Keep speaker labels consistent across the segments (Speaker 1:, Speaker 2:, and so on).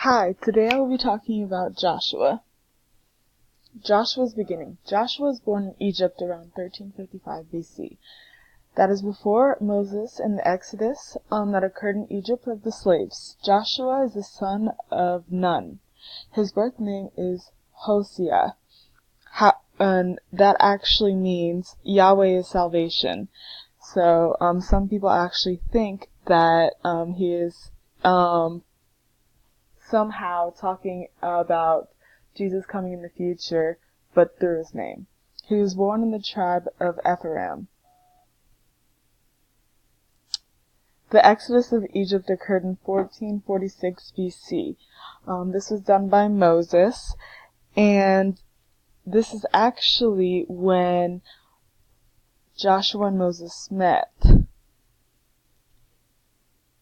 Speaker 1: Hi, today I will be talking about Joshua. Joshua's beginning. Joshua was born in Egypt around 1355 BC. That is before Moses and the Exodus that occurred in Egypt of the slaves. Joshua is the son of Nun. His birth name is Hosea. And that actually means Yahweh is salvation. So some people actually think that he is somehow talking about Jesus coming in the future, but through his name. He was born in the tribe of Ephraim. The Exodus of Egypt occurred in 1446 BC. This was done by Moses, and this is actually when Joshua and Moses met.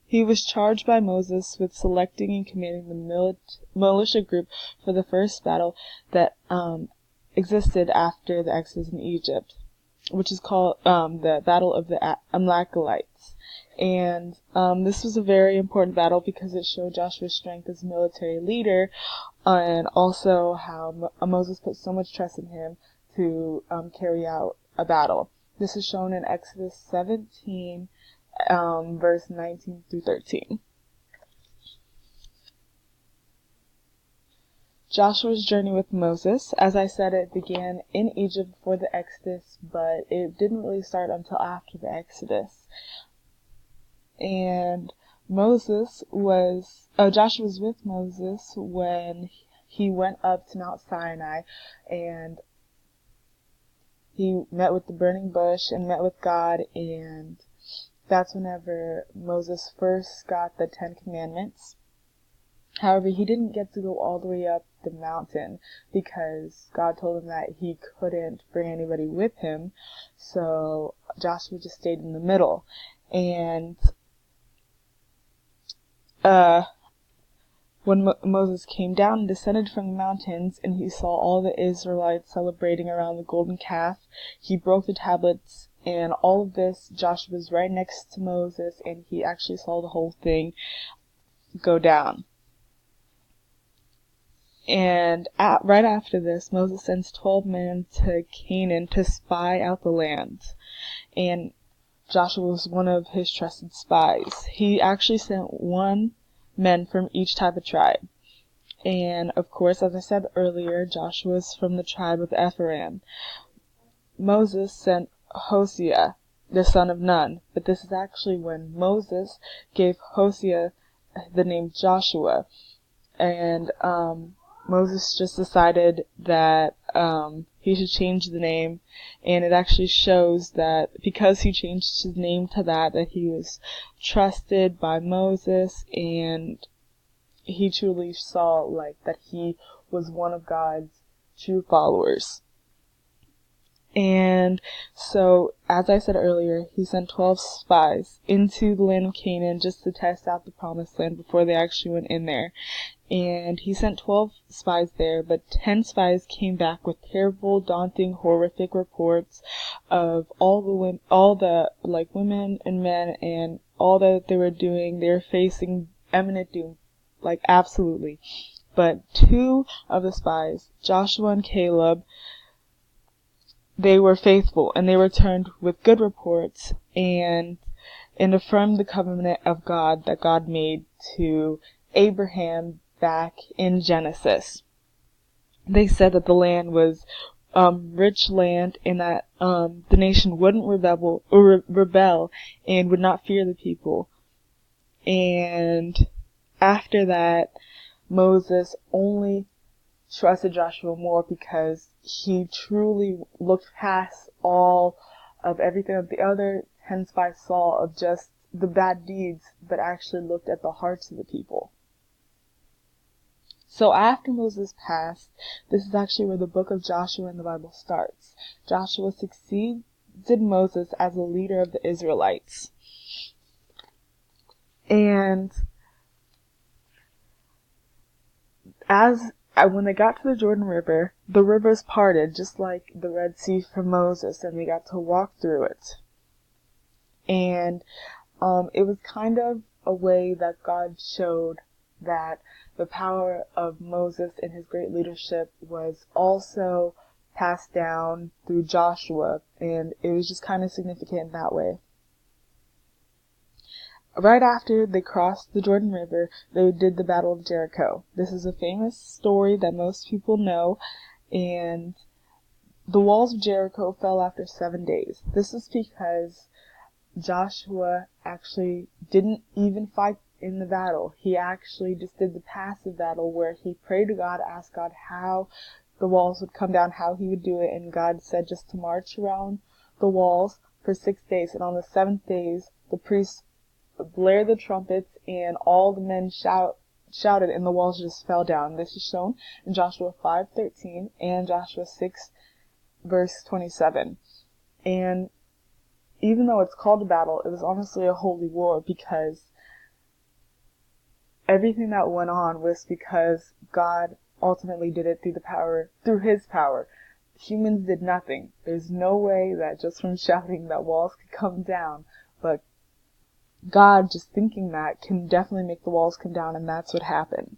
Speaker 1: He was charged by Moses with selecting and commanding the militia group for the first battle that existed after the Exodus in Egypt, which is called the Battle of the Amalekites. And this was a very important battle because it showed Joshua's strength as a military leader, and also how Moses put so much trust in him to carry out a battle. This is shown in Exodus 17, verse 19 through 13. Joshua's journey with Moses. As I said, it began in Egypt before the Exodus, but it didn't really start until after the Exodus. And Joshua was with Moses when he went up to Mount Sinai, and he met with the burning bush and met with God, and that's whenever Moses first got the 10 Commandments. However, he didn't get to go all the way up the mountain because God told him that he couldn't bring anybody with him. So Joshua just stayed in the middle. And when Moses came down and descended from the mountains, and he saw all the Israelites celebrating around the golden calf, he broke the tablets. And all of this, Joshua was right next to Moses, and he actually saw the whole thing go down. And right after this, Moses sends 12 men to Canaan to spy out the land. And Joshua was one of his trusted spies. He actually sent 1 man from each type of tribe. And of course, as I said earlier, Joshua is from the tribe of Ephraim. Moses sent Hosea, the son of Nun, but this is actually when Moses gave Hosea the name Joshua. And Moses just decided that he should change the name, and it actually shows that because he changed his name to that he was trusted by Moses, and he truly saw that he was one of God's true followers. And so, as I said earlier, he sent 12 spies into the land of Canaan just to test out the promised land before they actually went in there. And he sent 12 spies there, but 10 spies came back with terrible, daunting, horrific reports of all the women and men and all that they were doing. They were facing imminent doom, absolutely. But 2 of the spies, Joshua and Caleb, they were faithful, and they returned with good reports and affirmed the covenant of God that God made to Abraham back in Genesis. They said that the land was rich land, and that the nation wouldn't rebel and would not fear the people. And after that, Moses only trusted Joshua more because he truly looked past all of everything that the other 10 spies saw of just the bad deeds, but actually looked at the hearts of the people. So after Moses passed, this is actually where the book of Joshua in the Bible starts. Joshua succeeded Moses as a leader of the Israelites. And when they got to the Jordan River, the rivers parted just like the Red Sea for Moses, and they got to walk through it. And it was kind of a way that God showed that the power of Moses and his great leadership was also passed down through Joshua, and it was just kind of significant in that way. Right after they crossed the Jordan River, they did the Battle of Jericho. This is a famous story that most people know, and the walls of Jericho fell after 7 days. This is because Joshua actually didn't even fight in the battle. He actually just did the passive battle where he prayed to God, asked God how the walls would come down, how he would do it, and God said just to march around the walls for 6 days. And on the 7th day, the priests blared the trumpets, and all the men shouted, and the walls just fell down. This is shown in Joshua 5:13 and Joshua 6 verse 27. And even though it's called a battle, it was honestly a holy war, because everything that went on was because God ultimately did it through his power. Humans did nothing. There's no way that just from shouting that walls could come down, but God, just thinking that, can definitely make the walls come down, and that's what happened.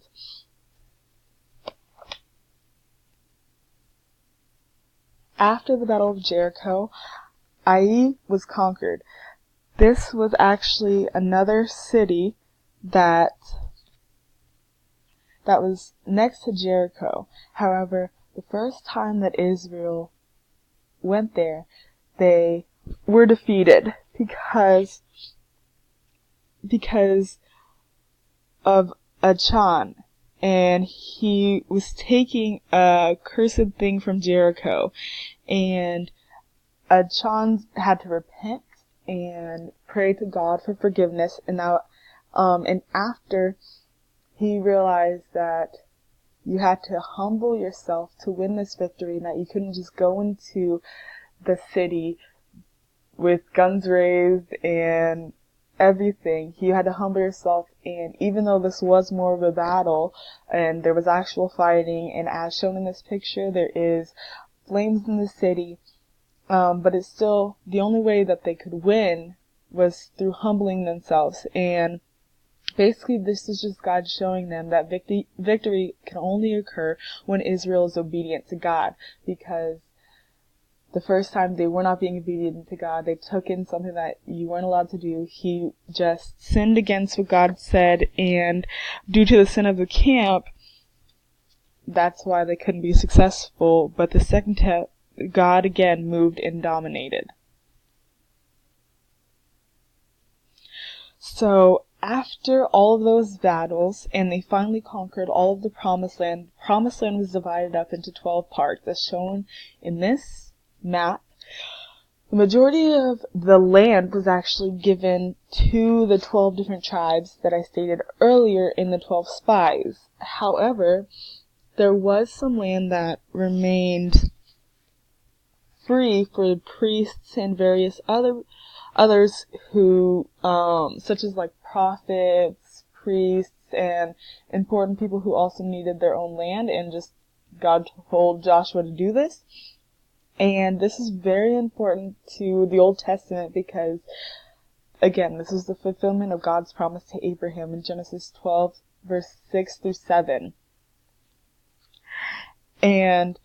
Speaker 1: After the Battle of Jericho, Ai was conquered. This was actually another city that was next to Jericho. However, the first time that Israel went there, they were defeated because of Achan, and he was taking a cursed thing from Jericho, and Achan had to repent and pray to God for forgiveness, and after he realized that you had to humble yourself to win this victory, and that you couldn't just go into the city with guns raised and everything. You had to humble yourself, and even though this was more of a battle and there was actual fighting, and as shown in this picture, there is flames in the city, but it's still the only way that they could win was through humbling themselves. And basically this is just God showing them that victory can only occur when Israel is obedient to God, because the first time they were not being obedient to God, they took in something that you weren't allowed to do. He just sinned against what God said, and due to the sin of the camp, that's why they couldn't be successful. But the second time, God again moved and dominated. So after all of those battles, and they finally conquered all of the Promised Land was divided up into 12 parts, as shown in this map. The majority of the land was actually given to the 12 different tribes that I stated earlier in the 12 spies. However, there was some land that remained free for the priests and various others who, such as like prophets, priests, and important people who also needed their own land, and just God told Joshua to do this. And this is very important to the Old Testament because, again, this was the fulfillment of God's promise to Abraham in Genesis 12, verse 6 through 7. And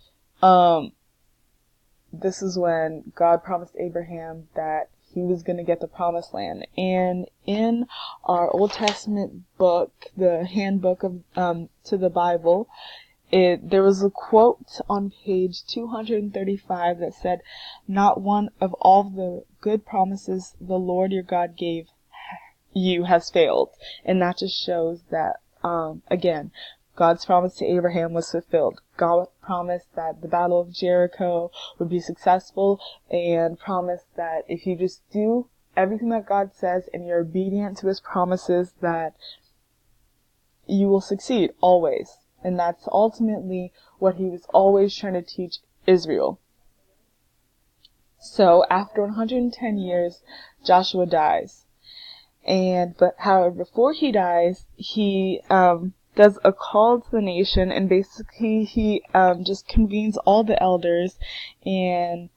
Speaker 1: this is when God promised Abraham that he was going to get the Promised Land. And in our Old Testament book, the handbook of to the Bible, there was a quote on page 235 that said, "Not one of all the good promises the Lord your God gave you has failed." And that just shows that, again, God's promise to Abraham was fulfilled. God promised that the Battle of Jericho would be successful, and promised that if you just do everything that God says and you're obedient to his promises, that you will succeed always. And that's ultimately what he was always trying to teach Israel. So after 110 years, Joshua dies. However, before he dies, he does a call to the nation, and basically he just convenes all the elders and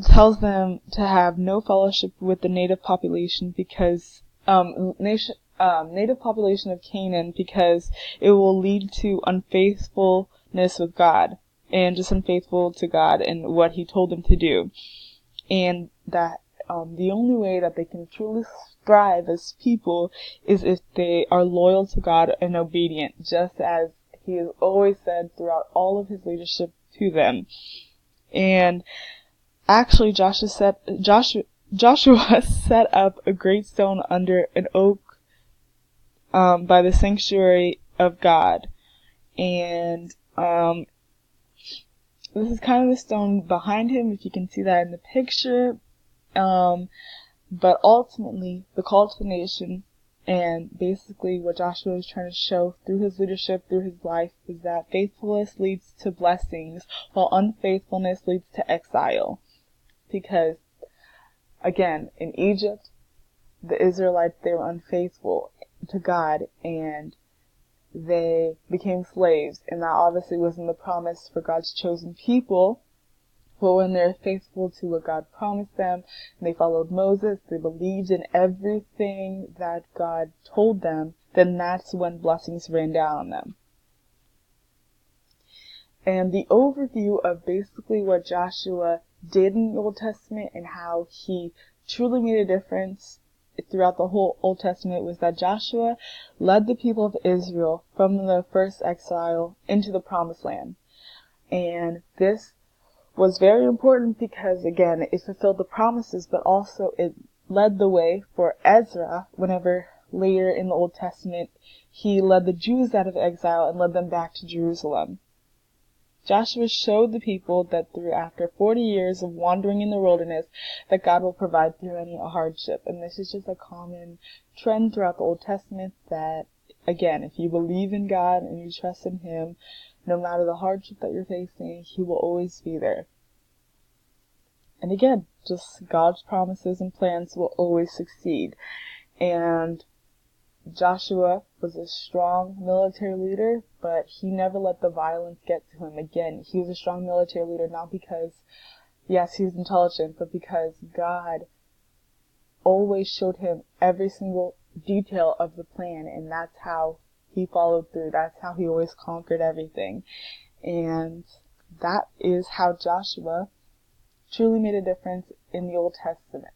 Speaker 1: tells them to have no fellowship with the native population, because native population of Canaan, because it will lead to unfaithfulness with God and just unfaithful to God and what he told them to do. And that the only way that they can truly thrive as people is if they are loyal to God and obedient, just as he has always said throughout all of his leadership to them. And actually, Joshua set up a great stone under an oak by the sanctuary of God. And this is kind of the stone behind him, if you can see that in the picture. But ultimately, the call to the nation, and basically what Joshua is trying to show through his leadership, through his life, is that faithfulness leads to blessings, while unfaithfulness leads to exile. Because, again, in Egypt, the Israelites, they were unfaithful to God, and they became slaves, and that obviously wasn't the promise for God's chosen people. But when they're faithful to what God promised them, and they followed Moses, they believed in everything that God told them, then that's when blessings rained down on them. And the overview of basically what Joshua did in the Old Testament and how he truly made a difference throughout the whole Old Testament was that Joshua led the people of Israel from the first exile into the Promised Land. And this was very important because, again, it fulfilled the promises, but also it led the way for Ezra whenever later in the Old Testament he led the Jews out of exile and led them back to Jerusalem. Joshua showed the people that after 40 years of wandering in the wilderness, that God will provide through any hardship. And this is just a common trend throughout the Old Testament that, again, if you believe in God and you trust in him, no matter the hardship that you're facing, he will always be there. And again, just God's promises and plans will always succeed. And Joshua was a strong military leader, but he never let the violence get to him. Again, he was a strong military leader not because, yes, he was intelligent, but because God always showed him every single detail of the plan, and that's how he followed through. That's how he always conquered everything. And that is how Joshua truly made a difference in the Old Testament.